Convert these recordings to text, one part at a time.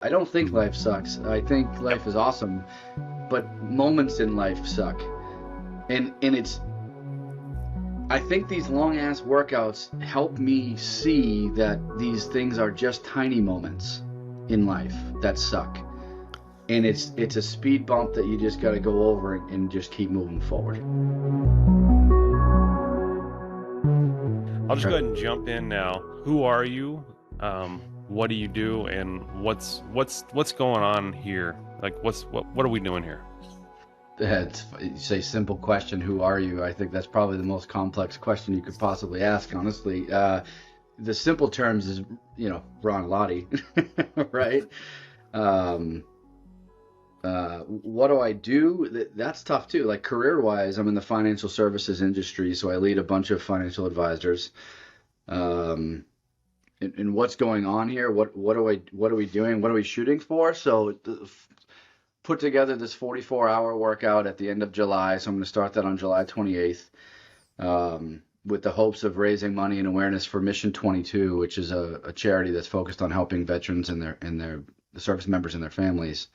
I don't think life sucks. I think life is awesome, but moments in life suck. And it's I think these long ass workouts help me see that these things are just tiny moments in life that suck. And it's a speed bump that you just got to go over and just keep moving forward. I'll just go Right. ahead and jump in now. Who are you? What do you do? And what's going on here? Like, what are we doing here? You say simple question, who are you? I think that's probably the most complex question you could possibly ask, honestly. The simple terms is, Ron Lotti, right? Um, what do I do? That's tough too. Like career wise, I'm in the financial services industry, so I lead a bunch of financial advisors. Um, and what's going on here? What are we doing? What are we shooting for? So put together this 44-hour workout at the end of July. So I'm going to start that on July 28th, with the hopes of raising money and awareness for Mission 22, which is a charity that's focused on helping veterans and their the service members and their families.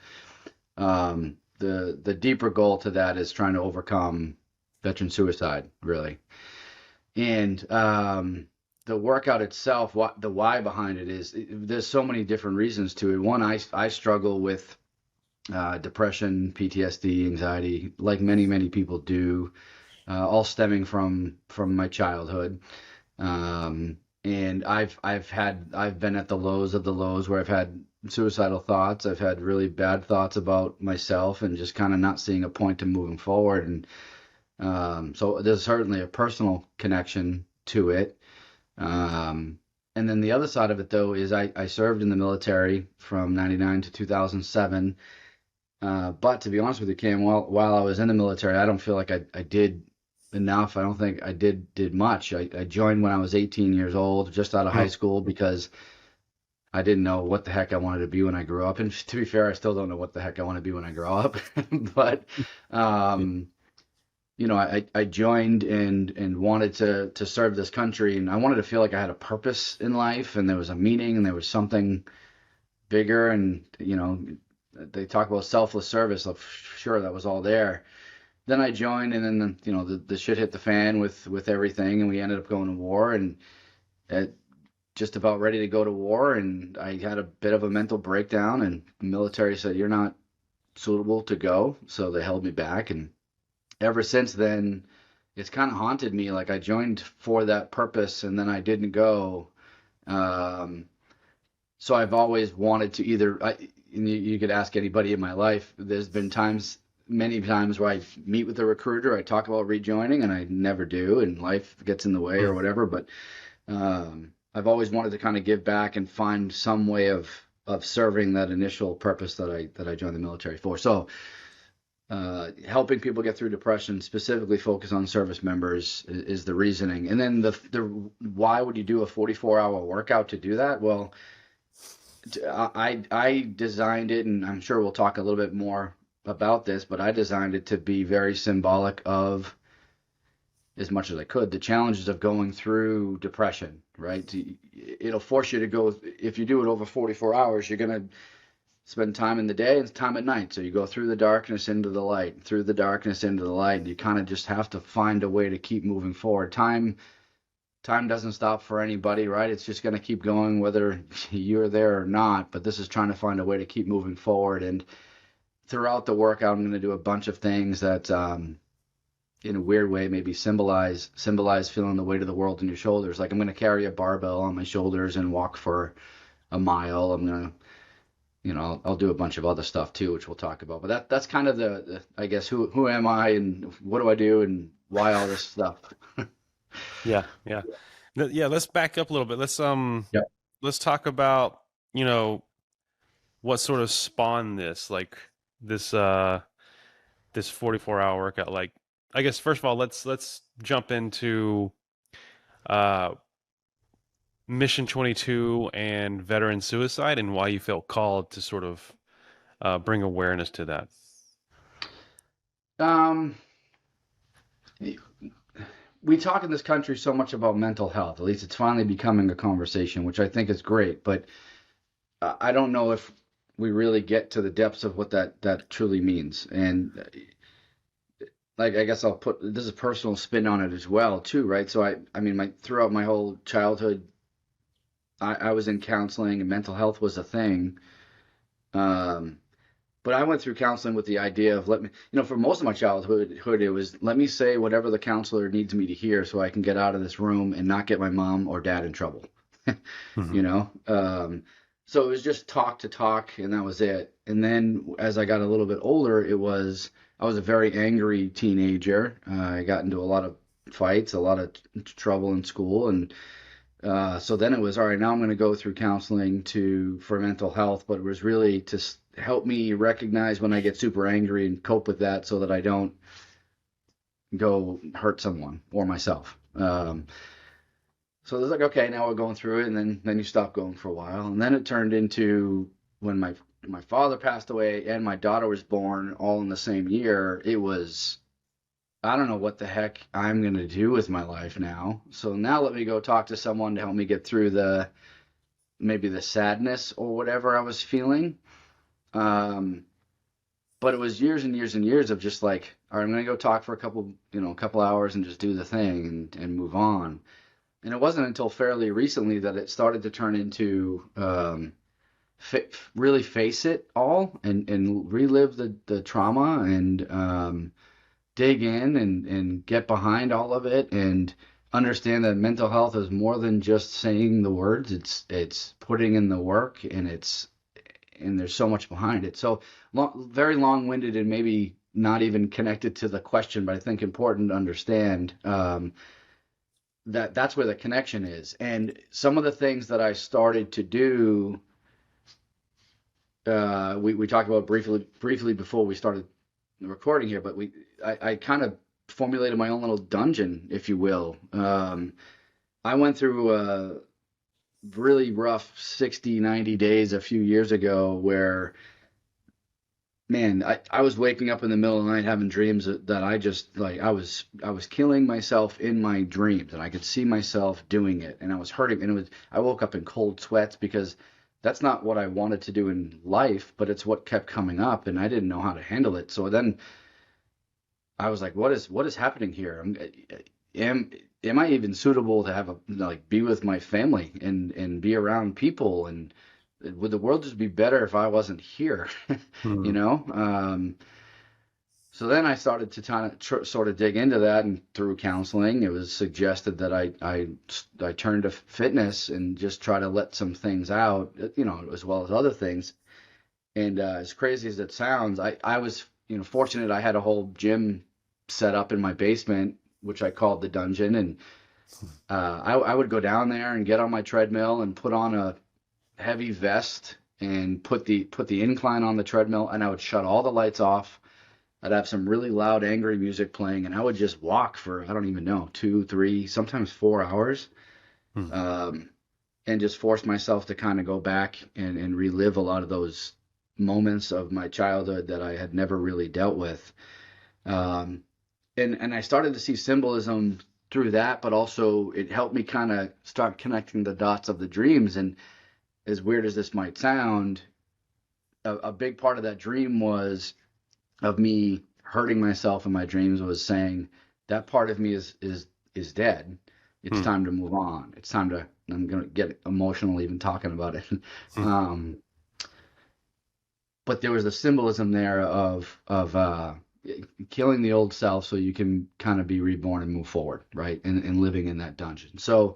The deeper goal to that is trying to overcome veteran suicide, really. And the workout itself, the why behind it is there's so many different reasons to it. One, I struggle with depression, PTSD, anxiety, like many people do, all stemming from my childhood. And I've been at the lows of the lows where I've had suicidal thoughts. I've had really bad thoughts about myself and just kind of not seeing a point to moving forward. And so there's certainly a personal connection to it. Um, and then the other side of it, though, is I served in the military from 99 to 2007. But to be honest with you, Cam, while I was in the military, I don't feel like I did enough. I don't think I did much. I joined when I was 18 years old, just out of high Hmm. school, because I didn't know what the heck I wanted to be when I grew up. And to be fair, I still don't know what the heck I want to be when I grow up. But um, I joined and wanted to serve this country, and I wanted to feel like I had a purpose in life, and there was a meaning, and there was something bigger, and they talk about selfless service. I'm sure that was all there. Then I joined, and then the shit hit the fan with everything, and we ended up going to war, and uh, just about ready to go to war, and I had a bit of a mental breakdown, and the military said you're not suitable to go, so they held me back, and ever since then, it's kind of haunted me. Like I joined for that purpose, and then I didn't go. Um, so I've always wanted to and you could ask anybody in my life. There's been many times where I meet with a recruiter, I talk about rejoining, and I never do, and life gets in the way or Hmm. whatever. But I've always wanted to kind of give back and find some way of serving that initial purpose that I joined the military for. So helping people get through depression, specifically focus on service members, is the reasoning. And then the why would you do a 44-hour workout to do that? Well, I designed it, and I'm sure we'll talk a little bit more about this, but I designed it to be very symbolic of, as much as I could, the challenges of going through depression, right? It'll force you to go, if you do it over 44 hours, you're going to spend time in the day and time at night. So you go through the darkness into the light, through the darkness into the light, and you kind of just have to find a way to keep moving forward. Time doesn't stop for anybody, right? It's just going to keep going whether you're there or not. But this is trying to find a way to keep moving forward. And throughout the workout, I'm going to do a bunch of things that, in a weird way, maybe symbolize feeling the weight of the world in your shoulders. Like I'm going to carry a barbell on my shoulders and walk for a mile. I'm going to I'll do a bunch of other stuff too, which we'll talk about. But that's kind of the I guess, who am I and what do I do and why all this stuff. Yeah, yeah, yeah. Let's back up a little bit. Yep. Let's talk about you know what sort of spawned this, like this this 44-hour workout. Like, I guess first of all, let's jump into uh Mission 22 and veteran suicide and why you felt called to sort of bring awareness to that. Um, we talk in this country so much about mental health. At least it's finally becoming a conversation, which I think is great. But I don't know if we really get to the depths of what that truly means. And like, I guess I'll put this is a personal spin on it as well too, right? So I mean, my throughout my whole childhood, I was in counseling and mental health was a thing. Um, but I went through counseling with the idea of, let me, for most of my childhood, it was, let me say whatever the counselor needs me to hear so I can get out of this room and not get my mom or dad in trouble. Mhm. you know? So it was just talk to talk, and that was it. And then as I got a little bit older, I was a very angry teenager. I got into a lot of fights, a lot of trouble in school, and so then it was, all right, now I'm going to go through counseling for mental health, but it was really to help me recognize when I get super angry and cope with that so that I don't go hurt someone or myself. So it was like, okay, now we're going through it, and then you stop going for a while, and then it turned into when my father passed away and my daughter was born all in the same year. It was, I don't know what the heck I'm gonna do with my life now. So now let me go talk to someone to help me get through maybe the sadness or whatever I was feeling. Um, but it was years and years and years of just like, all right, I'm gonna go talk for a couple hours and just do the thing and move on. And it wasn't until fairly recently that it started to turn into really face it all and relive the trauma and dig in and get behind all of it and understand that mental health is more than just saying the words. It's putting in the work, and there's so much behind it. So very long-winded and maybe not even connected to the question, but I think important to understand that's where the connection is. And some of the things that I started to do, we talked about briefly before we started recording here, but I kind of formulated my own little dungeon, if you will. I went through a really rough 60, 90 days a few years ago where, man, I was waking up in the middle of the night having dreams that I just like I was killing myself in my dreams, and I could see myself doing it, and I was hurting, and I woke up in cold sweats because that's not what I wanted to do in life, but it's what kept coming up, and I didn't know how to handle it. So then I was like, what is happening here? Am am I even suitable to have be with my family and be around people, and would the world just be better if I wasn't here? you Mhm. know? So then I started to sort of dig into that, and through counseling, it was suggested that I turn to fitness and just try to let some things out, as well as other things. And as crazy as it sounds, I was, fortunate. I had a whole gym set up in my basement, which I called the dungeon, and I would go down there and get on my treadmill and put on a heavy vest and put the incline on the treadmill, and I would shut all the lights off. I'd have some really loud, angry music playing, and I would just walk for, I don't even know, 2, 3, sometimes 4 hours, Mhm. um, and just force myself to kind of go back and relive a lot of those moments of my childhood that I had never really dealt with. Um, and I started to see symbolism through that, but also it helped me kind of start connecting the dots of the dreams. And as weird as this might sound, a big part of that dream was of me hurting myself in my dreams was saying that part of me is dead. It's Mhm. time to move on. It's time to. I'm gonna get emotional even talking about it. Mhm. um, but there was the symbolism there of killing the old self so you can kind of be reborn and move forward, right? And living in that dungeon. So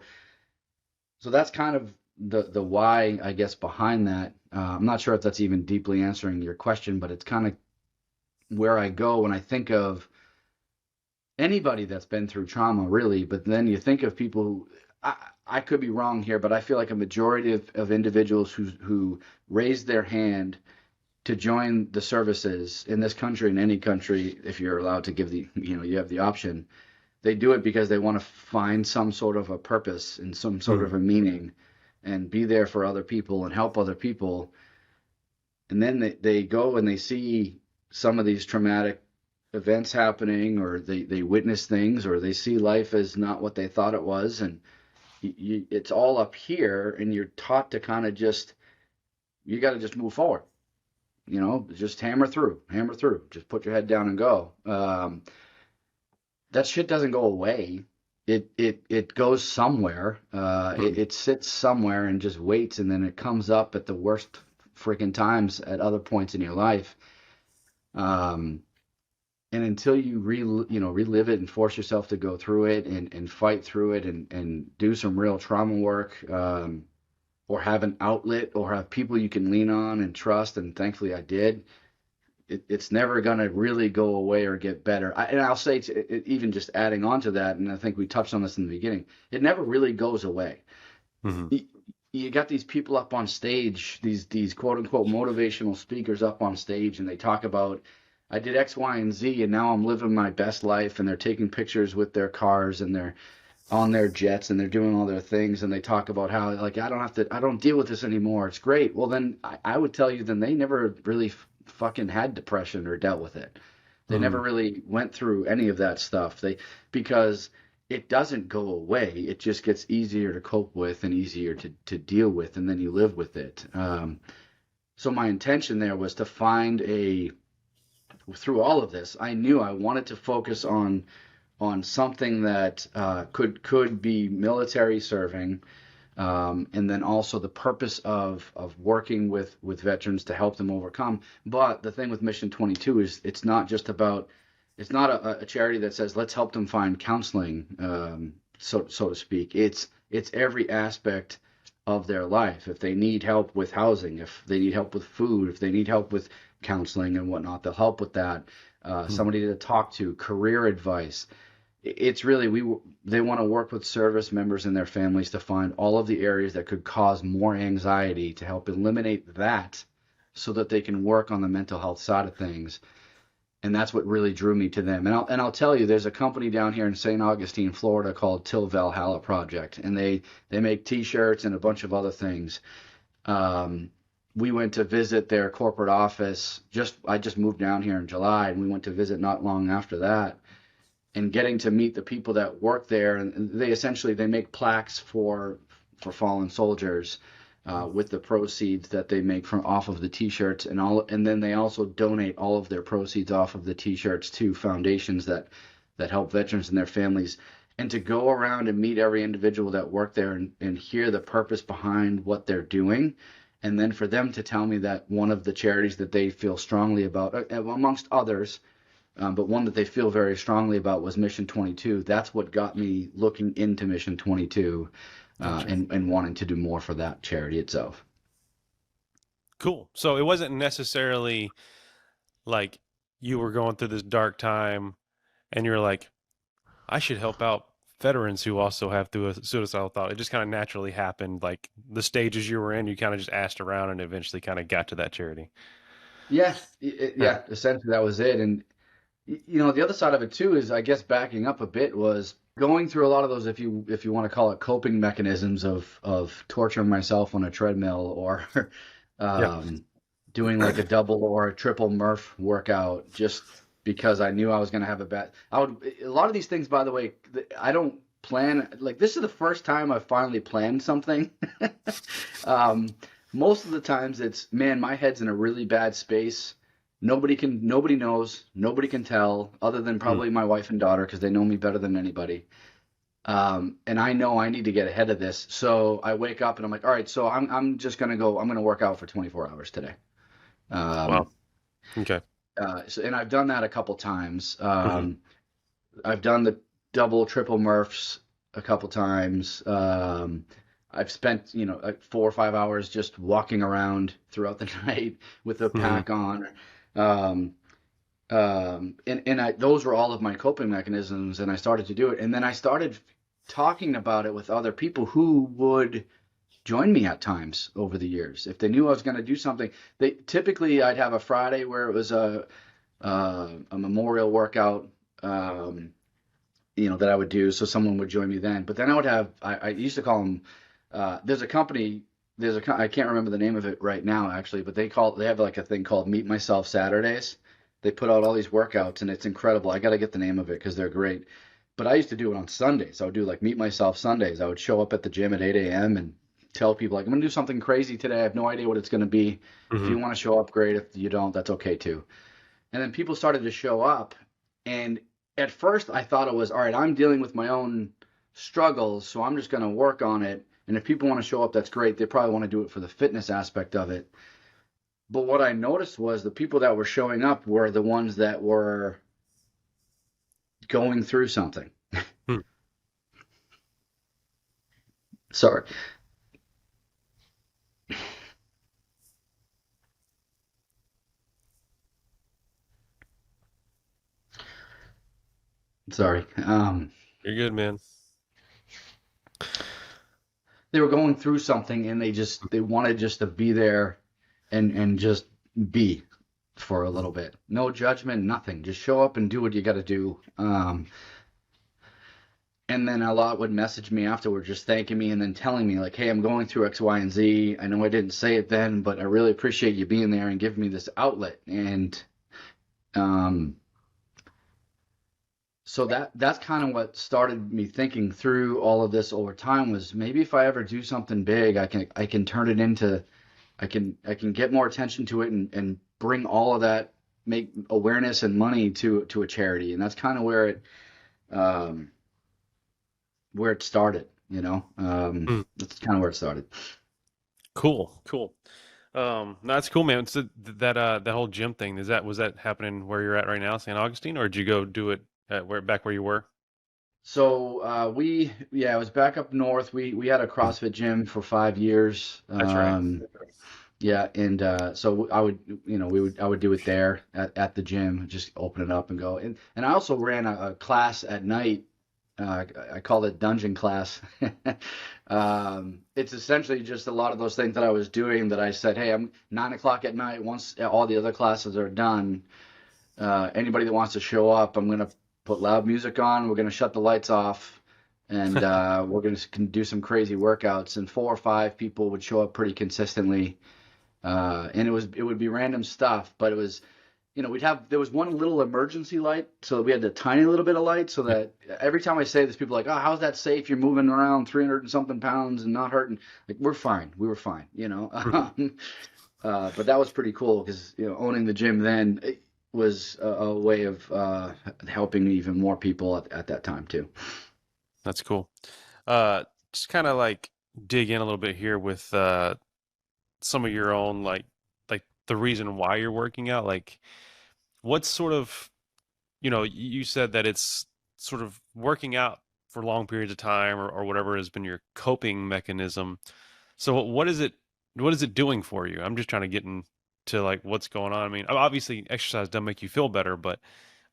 that's kind of the why, I guess, behind that. I'm not sure if that's even deeply answering your question, but it's kind of where I go when I think of anybody that's been through trauma, really. But then you think of people who, I could be wrong here, but I feel like a majority of individuals who raise their hand to join the services in this country, in any country, if you're allowed to give you have the option, they do it because they want to find some sort of a purpose and some sort of Mhm. a meaning and be there for other people and help other people. And then they go and they see some of these traumatic events happening, or they witness things, or they see life as not what they thought it was. And it's all up here, and you're taught to kind of just, you got to just move forward. just hammer through, just put your head down and go. That shit doesn't go away. It goes somewhere. Mm. It sits somewhere and just waits, and then it comes up at the worst freaking times at other points in your life. Um, and until you relive it and force yourself to go through it and fight through it and do some real trauma work, or have an outlet or have people you can lean on and trust, and thankfully I did. It's never going to really go away or get better. And I'll say, even just adding on to that, and I think we touched on this in the beginning, it never really goes away. Hmm. You got these people up on stage, these quote unquote motivational speakers up on stage, and they talk about, I did X, Y, and Z, and now I'm living my best life, and they're taking pictures with their cars, and they're on their jets, and they're doing all their things, and they talk about how, like, I don't deal with this anymore. It's great. Well, then I would tell you, then they never really fucking had depression or dealt with it. They never Hmm. really went through any of that stuff. Because it doesn't go away. It just gets easier to cope with and easier to deal with, and then you live with it. So my intention there was to find through all of this, I knew I wanted to focus on something that could be military serving, and then also the purpose of working with veterans to help them overcome. But the thing with Mission 22 is it's not a charity that says let's help them find counseling, so to speak. It's every aspect of their life. If they need help with housing, if they need help with food, if they need help with counseling and whatnot, they'll help with that. Somebody to talk to, career advice. It's really they want to work with service members and their families to find all of the areas that could cause more anxiety to help eliminate that, so that they can work on the mental health side of things. And that's what really drew me to them. And I'll tell you, there's a company down here in St. Augustine, Florida called Till Valhalla Project, and they make T-shirts and a bunch of other things. Um, we went to visit their corporate office. I just moved down here in July, and we went to visit not long after that, and getting to meet the people that work there, and they make plaques for fallen soldiers, with the proceeds that they make from off of the t-shirts, and then they also donate all of their proceeds off of the t-shirts to foundations that help veterans and their families. And to go around and meet every individual that worked there, and hear the purpose behind what they're doing, and then for them to tell me that one of the charities that they feel strongly about, amongst others, but one that they feel very strongly about, was Mission 22. That's what got me looking into Mission 22, Gotcha. and wanting to do more for that charity itself. Cool. So it wasn't necessarily like you were going through this dark time and you're like, I should help out veterans who also have through a suicidal thought. It just kind of naturally happened. Like the stages you were in, you kind of just asked around and eventually kind of got to that charity. Yeah, Yeah. yeah, essentially that was it. And the other side of it too is, I guess, backing up a bit, was going through a lot of those, if you want to call it, coping mechanisms of torturing myself on a treadmill, or Yeah. um, doing like a double or a triple Murph workout, just because I knew I was going to have a bad. A lot of these things, by the way, I don't plan. Like, this is the first time I've finally planned something. um, Most of the times it's, man, my head's in a really bad space. Nobody knows, nobody can tell, other than Mm. probably my wife and daughter, because they know me better than anybody. And I know I need to get ahead of this. So I wake up and I'm like, all right, so I'm just gonna go. I'm gonna work out for 24 hours today. Wow. Um, Okay. and I've done that a couple times. Hmm. I've done the double, triple Murphs a couple times. I've spent, like 4 or 5 hours just walking around throughout the night with a Hmm. pack on. Um, and those were all of my coping mechanisms, and I started to do it. And then I started talking about it with other people who would join me at times over the years. If they knew I was going to do something, I'd have a Friday where it was a memorial workout, that I would do. So someone would join me then. But then I used to call them, there's a company, I can't remember the name of it right now, actually, but they have like a thing called Meet Myself Saturdays. They put out all these workouts, and it's incredible. I got to get the name of it because they're great. But I used to do it on Sundays. I would do like Meet Myself Sundays. I would show up at the gym at 8 a.m. and tell people like, I'm going to do something crazy today. I have no idea what it's going to be. If Hmm. you want to show up, great. If you don't, that's okay too. And then people started to show up. And at first I thought it was, all right, I'm dealing with my own struggles, so I'm just going to work on it. And if people want to show up, that's great. They probably want to do it for the fitness aspect of it. But what I noticed was the people that were showing up were the ones that were going through something. Hmm. Sorry. Sorry. You're good, man. They were going through something and they wanted just to be there and just be for a little bit. No judgment, nothing. Just show up and do what you got to do. And then a lot would message me afterward, just thanking me and then telling me like, "Hey, I'm going through X, Y, and Z. I know I didn't say it then, but I really appreciate you being there and giving me this outlet." And um, so that's kind of what started me thinking through all of this over time was maybe if I ever do something big, I can turn it into I can get more attention to it and bring all of that, make awareness and money to a charity. And that's kind of um where it started, you know. Hmm. That's kind of where it started. Cool, cool. No, that's cool, man. So that whole gym thing, was that happening where you're at right now, St. Augustine, or did you go do it at where you were? So yeah, I was back up north. We had a Mhm. CrossFit gym for 5 years. That's right. Yeah, and so I would, I would do it there at the gym, just open it up and go. And I also ran a class at night. I called it dungeon class. It's essentially just a lot of those things that I was doing that I said, hey, I'm 9 o'clock at night. Once all the other classes are done, anybody that wants to show up, I'm gonna put loud music on. We're gonna shut the lights off, and we're gonna do some crazy workouts. And 4 or 5 people would show up pretty consistently, and it would be random stuff, but it was, there was one little emergency light, so we had a tiny little bit of light, so that every time I say this, people are like, oh, how's that safe? You're moving around 300 and something pounds and not hurting. Like, we're fine. We were fine, but that was pretty cool because, owning the gym then was a way of helping even more people at that time too. That's cool. Uh, just kind of like dig in a little bit here with some of your own like the reason why you're working out. Like, what sort of you said that it's sort of working out for long periods of time or whatever has been your coping mechanism. So what is it doing for you? I'm just trying to get into like what's going on. I mean, obviously exercise does make you feel better, but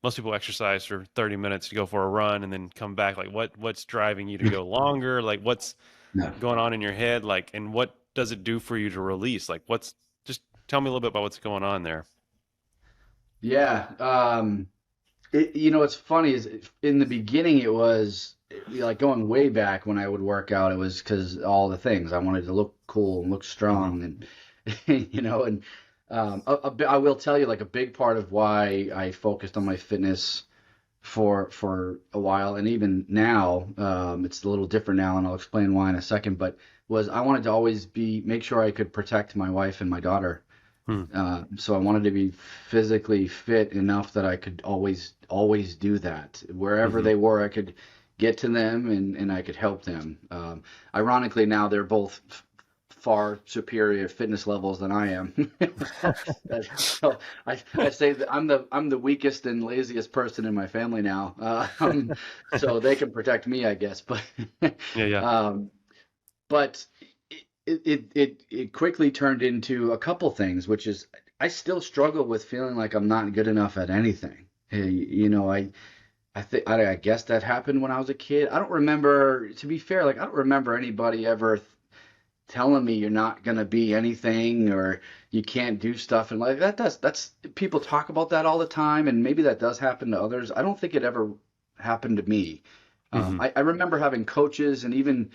most people exercise for 30 minutes to go for a run and then come back. Like what's driving you to go longer? Like what's No. going on in your head? Like, and what does it do for you to release? Like what's just tell me a little bit about what's going on there. Yeah. It's funny is in the beginning it was like going way back when I would work out. It was because all the things I wanted to look cool and look Hmm. strong, and and I will tell you like a big part of why I focused on my fitness for a while, and even now, it's a little different now, and I'll explain why in a second. But was I wanted to always make sure I could protect my wife and my daughter. Hmm. So I wanted to be physically fit enough that I could always do that. Wherever Hmm. they were, I could get to them and I could help them. Ironically, now they're both far superior fitness levels than I am. So I say that I'm the weakest and laziest person in my family now. So they can protect me, I guess. But Yeah, yeah. um, but it quickly turned into a couple things, which is I still struggle with feeling like I'm not good enough at anything. I guess that happened when I was a kid. I don't remember, to be fair, like I don't remember anybody ever telling me you're not gonna be anything or you can't do stuff and like that's people talk about that all the time and maybe that does happen to others. I don't think it ever happened to me. Hmm. I remember having coaches and even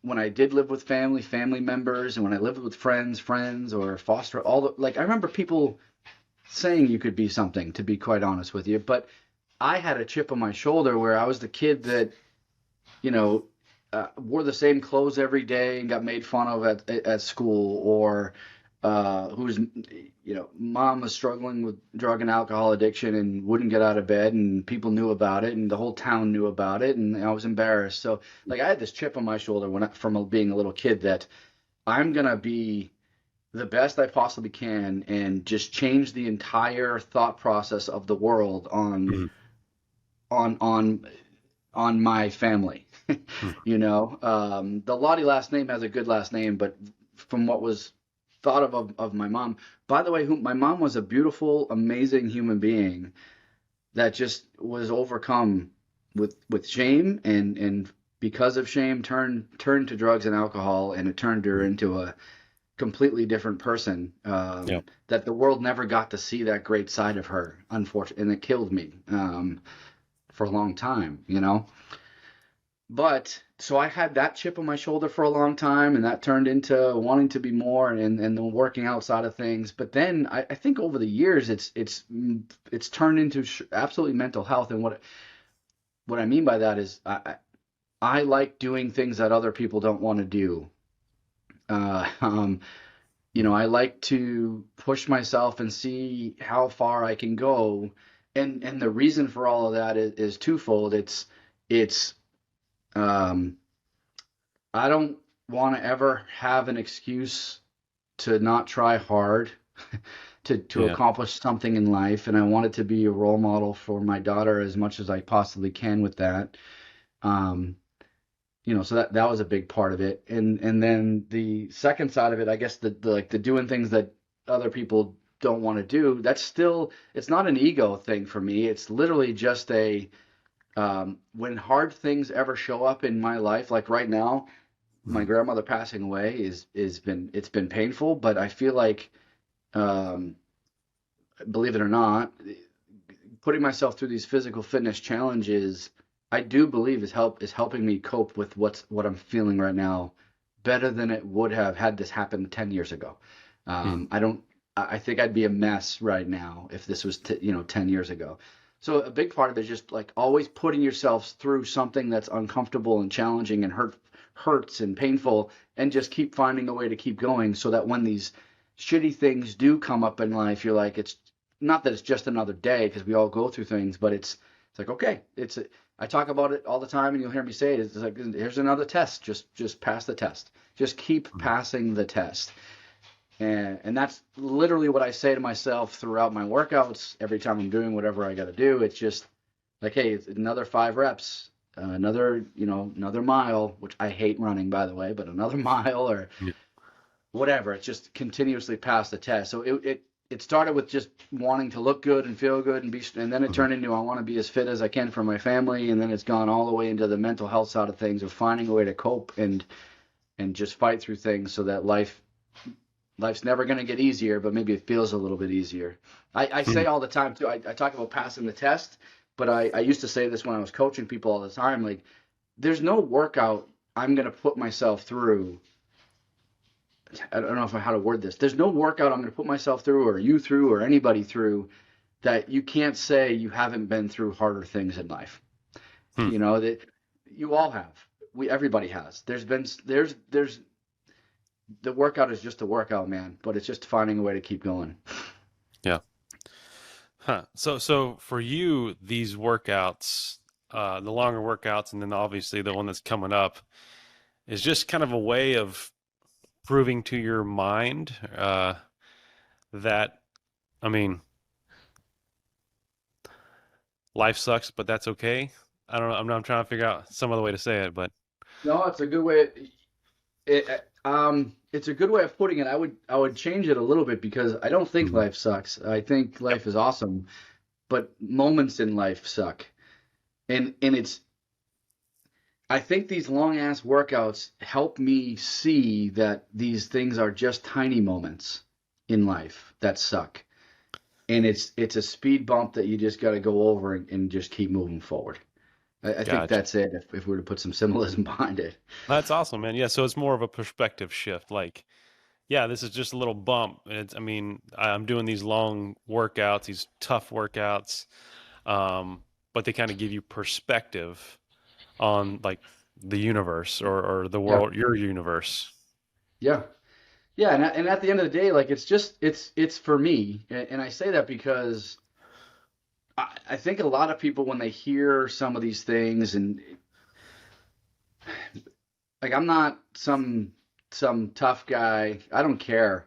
when I did live with family members, and when I lived with friends or foster, like I remember people saying you could be something, to be quite honest with you. But I had a chip on my shoulder where I was the kid that, you know, wore the same clothes every day and got made fun of at school, or whose mom was struggling with drug and alcohol addiction and wouldn't get out of bed, and people knew about it, and the whole town knew about it, and I was embarrassed. So like I had this chip on my shoulder from being a little kid that I'm gonna be the best I possibly can and just change the entire thought process of the world Mhm. on on on my family. Mhm. The Lotti last name has a good last name, but from what was thought of my mom, by the way, my mom was a beautiful, amazing human being that just was overcome with shame, and because of shame turned to drugs and alcohol, and it turned her into a completely different person, Yeah. that the world never got to see that great side of her, unfortunately, and it killed me for a long time. But so I had that chip on my shoulder for a long time, and that turned into wanting to be more, and the working outside of things. But then I think over the years, it's turned into absolutely mental health. And what I mean by that is I like doing things that other people don't want to do. Uh, um, I like to push myself and see how far I can go. And the reason for all of that is twofold. It's um, I don't want to ever have an excuse to not try hard to Yeah. accomplish something in life, and I want it to be a role model for my daughter as much as I possibly can with that. Um, so that was a big part of it, and then the second side of it, I guess the doing things that other people don't want to do. That's still it's not an ego thing for me. It's literally just when hard things ever show up in my life, like right now my Mhm. grandmother passing away it's been painful, but I feel like, um, believe it or not, putting myself through these physical fitness challenges, I do believe is helping me cope with what I'm feeling right now better than it would have had this happen 10 years ago. Mhm. I don't. I think I'd be a mess right now if this was 10 years ago. So a big part of it is just like always putting yourself through something that's uncomfortable and challenging and hurts and painful, and just keep finding a way to keep going so that when these shitty things do come up in life, you're like, it's not that it's just another day because we all go through things, but it's like, okay, I talk about it all the time, and you'll hear me say it. It's like, here's another test. Just pass the test. Just keep Mhm. passing the test. And that's literally what I say to myself throughout my workouts. Every time I'm doing whatever I got to do, it's just like, hey, it's another 5 reps, another mile, which I hate running, by the way, but another mile or Yeah. whatever. It's just continuously pass the test. So it started with just wanting to look good and feel good and then it Mhm. turned into I want to be as fit as I can for my family, and then it's gone all the way into the mental health side of things of finding a way to cope and just fight through things so that life's never going to get easier, but maybe it feels a little bit easier. I say Mhm. all the time too. I talk about passing the test, but I used to say this when I was coaching people all the time. Like, there's no workout I'm going to put myself through. I don't know how to word this. There's no workout I'm going to put myself through, or you through, or anybody through, that you can't say you haven't been through harder things in life. Mhm. That you all have. Everybody has. There's the workout is just a workout, man, but it's just finding a way to keep going. Yeah. Huh. So for you, these workouts, the longer workouts, and then obviously the one that's coming up, is just kind of a way of proving to your mind that, I mean, life sucks, but that's okay. I don't know. I'm trying to figure out some other way to say it, but No, it's a good way. It's a good way of putting it. I would change it a little bit because I don't think Mhm. life sucks. I think Yep. life is awesome, but moments in life suck. And I think these long ass workouts help me see that these things are just tiny moments in life that suck. And it's a speed bump that you just got to go over and just keep moving forward. I think Gotcha. that's it if we were to put some symbolism behind it. That's awesome, man. Yeah, so it's more of a perspective shift. Like, yeah, this is just a little bump. I mean, I'm doing these long workouts, these tough workouts, um, but they kind of give you perspective on like the universe or the Yeah. world, your universe. Yeah. Yeah. And at the end of the day, like it's for me. And I say that because I think a lot of people, when they hear some of these things, and like I'm not some tough guy. I don't care.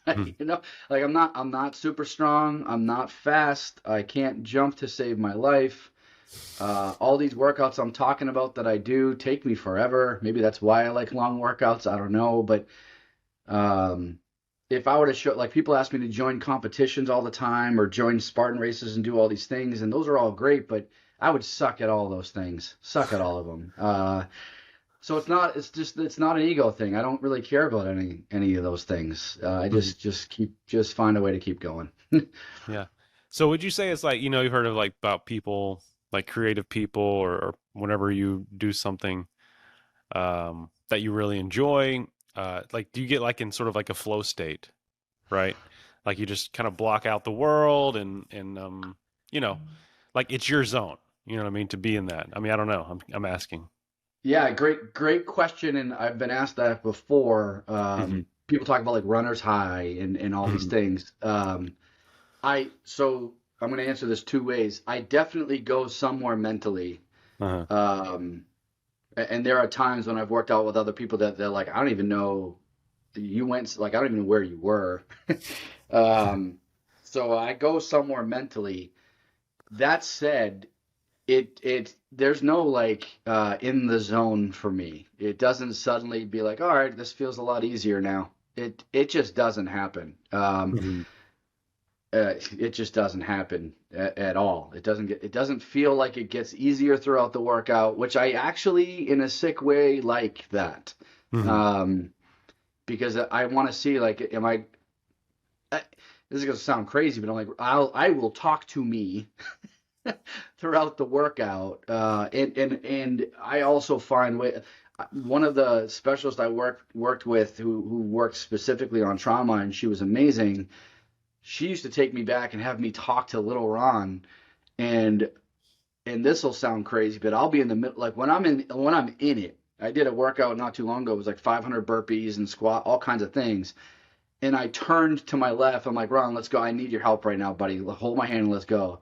Mhm. You know, like I'm not super strong. I'm not fast. I can't jump to save my life. All these workouts I'm talking about that I do take me forever. Maybe that's why I like long workouts. I don't know, but um, if I were to show, like people ask me to join competitions all the time or join Spartan races and do all these things, and those are all great, but I would suck at all those things. Suck at all of them. So it's not an ego thing. I don't really care about any of those things. I Mhm. just find a way to keep going. Yeah. So would you say it's like, you've heard of like about people, like creative people, or whenever you do something that you really enjoy, like do you get like in sort of like a flow state, right? Like you just kind of block out the world and you know, like it's your zone. You know what I mean? To be in that. I mean, I don't know. I'm asking. Yeah, great question, and I've been asked that before. Hmm. People talk about like runner's high and all these Hmm. things. I'm going to answer this two ways. I definitely go somewhere mentally. Uh-huh. Um, and there are times when I've worked out with other people that they're like, I don't even know you went, like, I don't even know where you were. Um, so I go somewhere mentally. That said, there's no like in the zone for me. It doesn't suddenly be like, all right, this feels a lot easier now. It just doesn't happen. Hmm. It just doesn't happen at all. It doesn't feel like it gets easier throughout the workout, which I actually, in a sick way, like that. Hmm. Um, because I want to see like, I, this is gonna sound crazy, but I'm like, I will talk to me throughout the workout, and I also find one of the specialists I worked with who worked specifically on trauma, and she was amazing. She used to take me back and have me talk to little Ron, and this will sound crazy, but I'll be in the middle, like when I'm in it. I did a workout not too long ago. It was like 500 burpees and squat, all kinds of things. And I turned to my left. I'm like, Ron, let's go. I need your help right now, buddy. Hold my hand and let's go.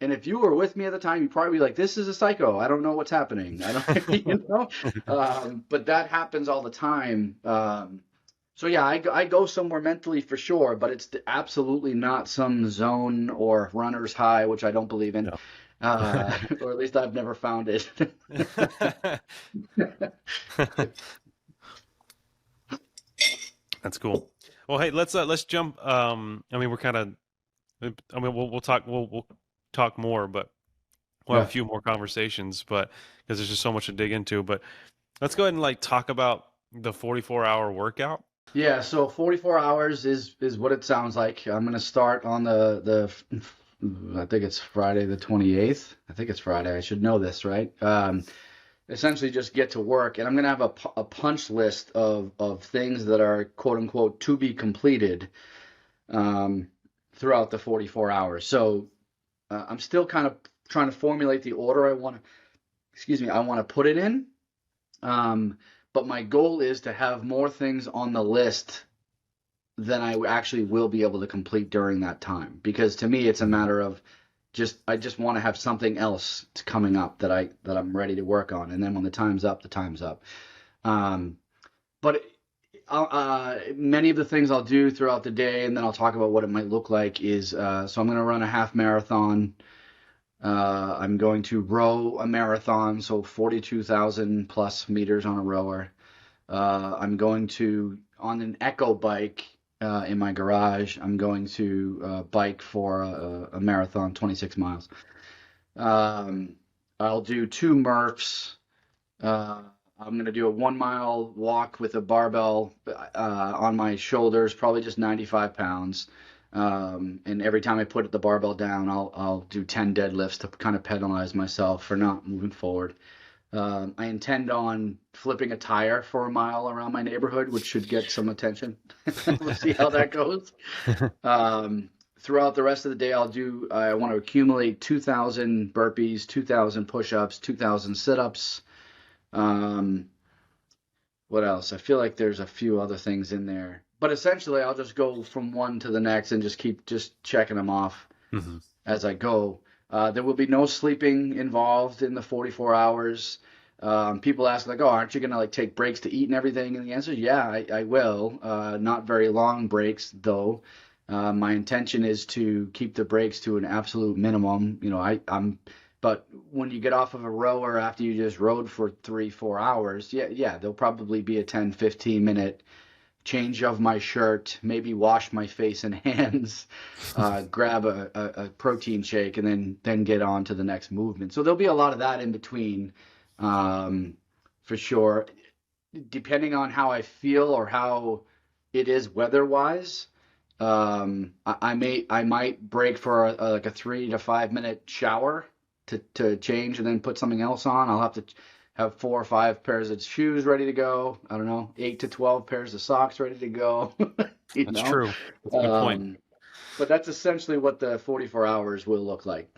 And if you were with me at the time, you'd probably be like, this is a psycho. I don't know what's happening. I don't, you know? But that happens all the time. So yeah, I go somewhere mentally for sure, but it's absolutely not some zone or runner's high, which I don't believe in, Yeah. or at least I've never found it. That's cool. Well, hey, let's jump. I mean, we're kind of. I mean, we'll talk more, but we'll have a Yeah. few more conversations. But because there's just so much to dig into. But let's go ahead and like talk about the 44-hour workout. Yeah, so 44 hours is what it sounds like. I'm gonna start on I think it's Friday the 28th. I think it's Friday. I should know this, right? Essentially just get to work, and I'm gonna have a punch list of things that are quote unquote to be completed um, throughout the 44 hours. So I'm still kind of trying to formulate the order I want to put it in. Um, but my goal is to have more things on the list than I actually will be able to complete during that time. Because to me, it's a Mhm. matter of I just want to have something else coming up that I'm ready to work on, and then when the time's up, the time's up. Um, but many of the things I'll do throughout the day, and then I'll talk about what it might look like. Is so I'm going to run a half marathon. I'm going to row a marathon, so 42,000 plus meters on a rower. I'm going to, on an echo bike in my garage, I'm going to bike for a marathon, 26 miles. Um, I'll do two Murphs. Uh, I'm going to do a 1 mile walk with a barbell on my shoulders, probably just 95 pounds. And every time I put the barbell down, I'll do 10 deadlifts to kind of penalize myself for not moving forward. I intend on flipping a tire for a mile around my neighborhood, which should get some attention. We'll see how that goes. Um, Throughout the rest of the day, I want to accumulate 2,000 burpees, 2,000 push-ups, 2,000 sit-ups. Um, what else? I feel like there's a few other things in there, but essentially I'll just go from one to the next and just keep just checking them off Hmm. as I go. There will be no sleeping involved in the 44 hours. People ask like, "Oh, aren't you gonna like take breaks to eat and everything?" And the answer is, yeah, I will. Not very long breaks though. My intention is to keep the breaks to an absolute minimum. But when you get off of a rower after you just rode for 3, 4 hours, yeah, there'll probably be a 10, 15 minute change of my shirt, maybe wash my face and hands, grab a protein shake, and then get on to the next movement. So there'll be a lot of that in between, um, for sure. Depending on how I feel or how it is weather-wise, I might break for like a 3 to 5 minute shower to change and then put something else on. I'll have to have 4 or 5 pairs of shoes ready to go. I don't know, 8 to 12 pairs of socks ready to go. you That's know, true. That's a good point. um, but that's essentially what the 44 hours will look like.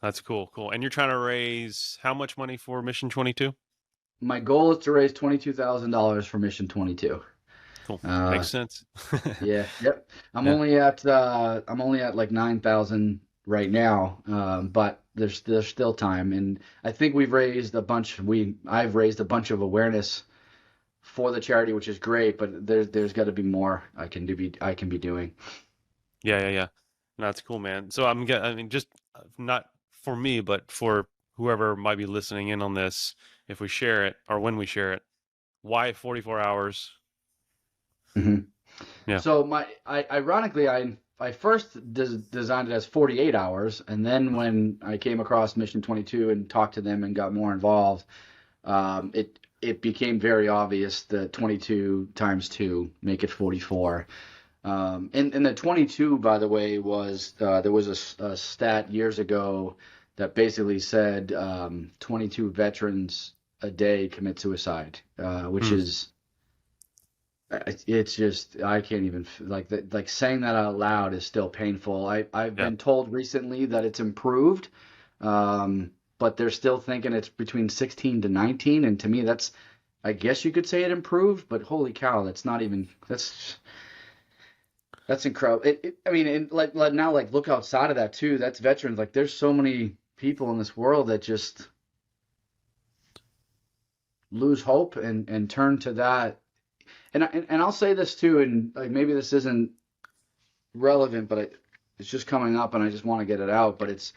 That's cool. Cool. And you're trying to raise how much money for Mission 22? My goal is to raise $22,000 for Mission 22. Cool. Uh, Makes sense. Yeah, yep. Yeah. I'm only at like 9,000 right now, but there's still time, and I think I've raised a bunch of awareness for the charity, which is great, but there's got to be more I can be doing. Yeah, yeah, yeah. No, that's cool, man. So I mean, just not for me, but for whoever might be listening in on this, if we share it or when we share it, why 44 hours? hmm Yeah. So ironically, I first designed it as 48 hours, and then when I came across Mission 22 and talked to them and got more involved, it became very obvious that 22 times 2 make it 44. And the 22, by the way, was there was a stat years ago that basically said 22 veterans a day commit suicide, which Hmm. is it's just I can't even like that, like saying that out loud is still painful. I've Yeah. been told recently that it's improved, but they're still thinking it's between 16 to 19, and to me that's I guess you could say it improved, but holy cow, that's not even that's incredible. I mean, and now, like, look outside of that too. That's veterans. Like, there's so many people in this world that just lose hope and turn to that. And I'll say this too, and like maybe this isn't relevant, but it's just coming up, and I just want to get it out. But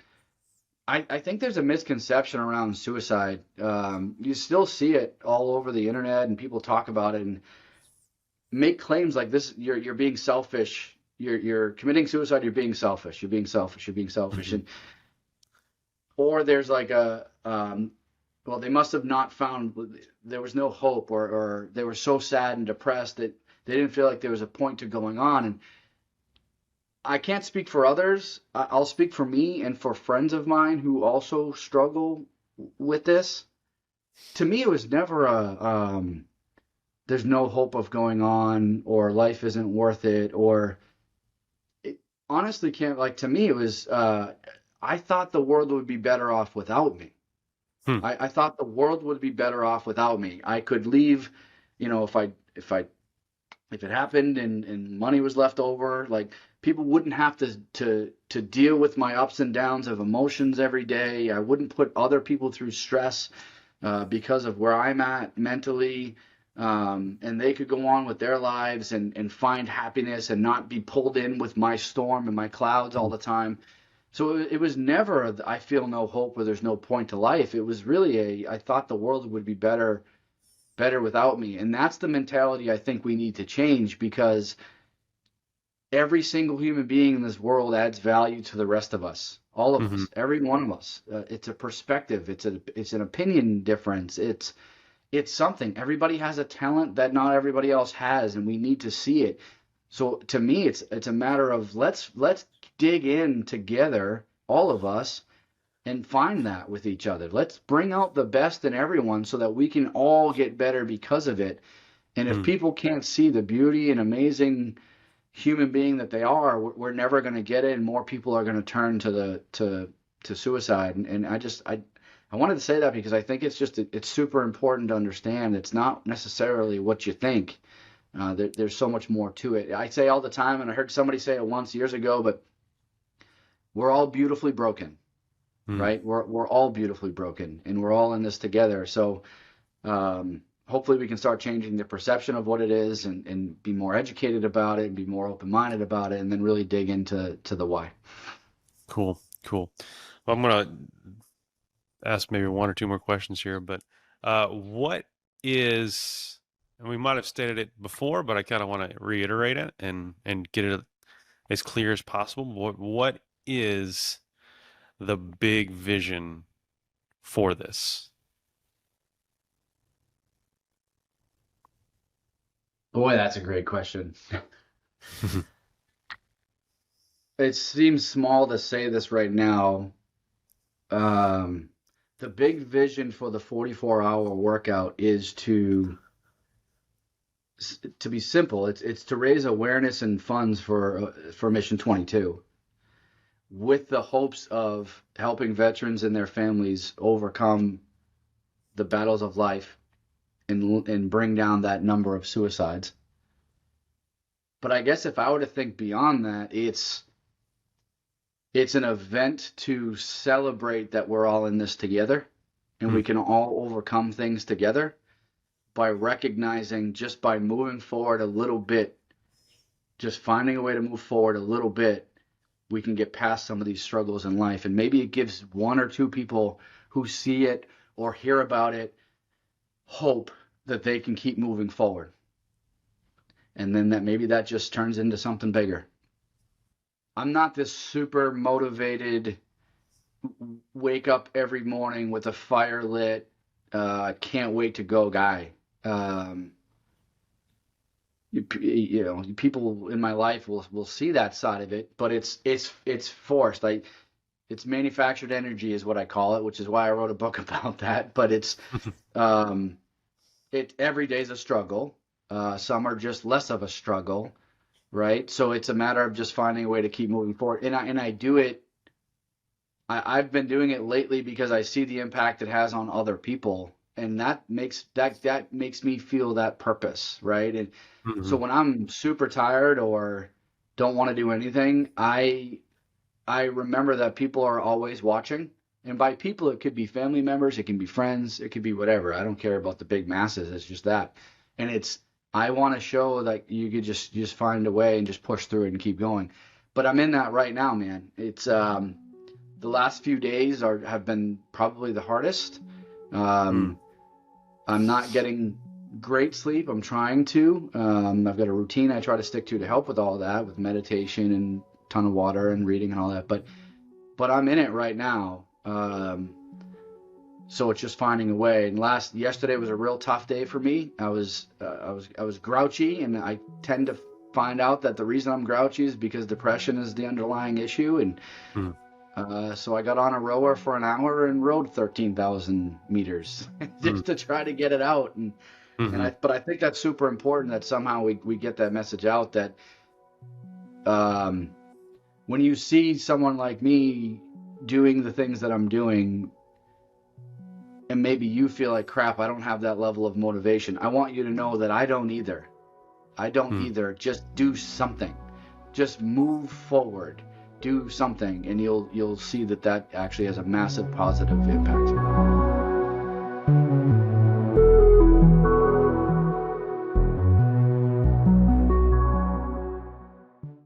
I think there's a misconception around suicide. You still see it all over the internet, and people talk about it and make claims like this. You're being selfish. You're committing suicide. You're being selfish. You're being selfish. You're being selfish. Hmm. And or there's like well, they must have not found there was no hope, or they were so sad and depressed that they didn't feel like there was a point to going on. And I can't speak for others. I'll speak for me and for friends of mine who also struggle with this. To me, it was never there's no hope of going on, or life isn't worth it, or it honestly can't, like, to me, it was, I thought the world would be better off without me. Hmm. I thought the world would be better off without me. I could leave, if it happened and money was left over, like people wouldn't have to deal with my ups and downs of emotions every day. I wouldn't put other people through stress because of where I'm at mentally. And they could go on with their lives and find happiness and not be pulled in with my storm and my clouds all the time. So it was never I feel no hope or there's no point to life. It was really I thought the world would be better without me. And that's the mentality I think we need to change, because every single human being in this world adds value to the rest of us. All of Hmm. us, every one of us. It's a perspective. It's an opinion difference. It's something. Everybody has a talent that not everybody else has, and we need to see it. So to me, it's a matter of let's dig in together, all of us, and find that with each other. Let's bring out the best in everyone so that we can all get better because of it. And if Hmm. people can't see the beauty and amazing human being that they are, we're never going to get it, and more people are going to turn to suicide. And I wanted to say that because I think it's super important to understand it's not necessarily what you think. There's so much more to it. I say all the time, and I heard somebody say it once years ago, but we're all beautifully broken, Mm. right? We're all beautifully broken, and we're all in this together. So hopefully we can start changing the perception of what it is, and be more educated about it, and be more open-minded about it, and then really dig into the why. Cool, cool. Well, I'm gonna ask maybe one or two more questions here, but what is, and we might have stated it before, but I kind of want to reiterate it and get it as clear as possible. What is the big vision for this? Boy, that's a great question. It seems small to say this right now. Um, the big vision for the 44-hour workout is to be simple. It's to raise awareness and funds for Mission 22, with the hopes of helping veterans and their families overcome the battles of life, and bring down that number of suicides. But I guess if I were to think beyond that, it's an event to celebrate that we're all in this together, and we Mm, can all overcome things together by recognizing, just by moving forward a little bit, just finding a way to move forward a little bit, we can get past some of these struggles in life. And maybe it gives one or two people who see it or hear about it hope that they can keep moving forward. And then that just turns into something bigger. I'm not this super motivated, wake up every morning with a fire lit, can't wait to go guy. Um, people in my life will see that side of it, but it's forced. It's manufactured energy is what I call it, which is why I wrote a book about that. But um, every day's a struggle. Some are just less of a struggle, right? So it's a matter of just finding a way to keep moving forward. And I do it. I've been doing it lately because I see the impact it has on other people, and that makes me feel that purpose, right? And so mhm, when I'm super tired or don't want to do anything, I remember that people are always watching. And by people, it could be family members, it can be friends, it could be whatever. I don't care about the big masses. It's just that. And I want to show that you could just find a way and just push through it and keep going. But I'm in that right now, man. It's the last few days have been probably the hardest. mm, Um, I'm not getting great sleep. I'm trying to. I've got a routine I try to stick to help with all that, with meditation and a ton of water and reading and all that. But I'm in it right now. So it's just finding a way. And yesterday was a real tough day for me. I was grouchy, and I tend to find out that the reason I'm grouchy is because depression is the underlying issue. And mm, so I got on a rower for an hour and rode 13,000 meters mm, just to try to get it out. mhm, But I think that's super important that somehow we get that message out that um, when you see someone like me doing the things that I'm doing, and maybe you feel like crap, I don't have that level of motivation. I want you to know that I don't either. I don't mm. either. Just do something. Just move forward. Do something, and you'll see that actually has a massive positive impact.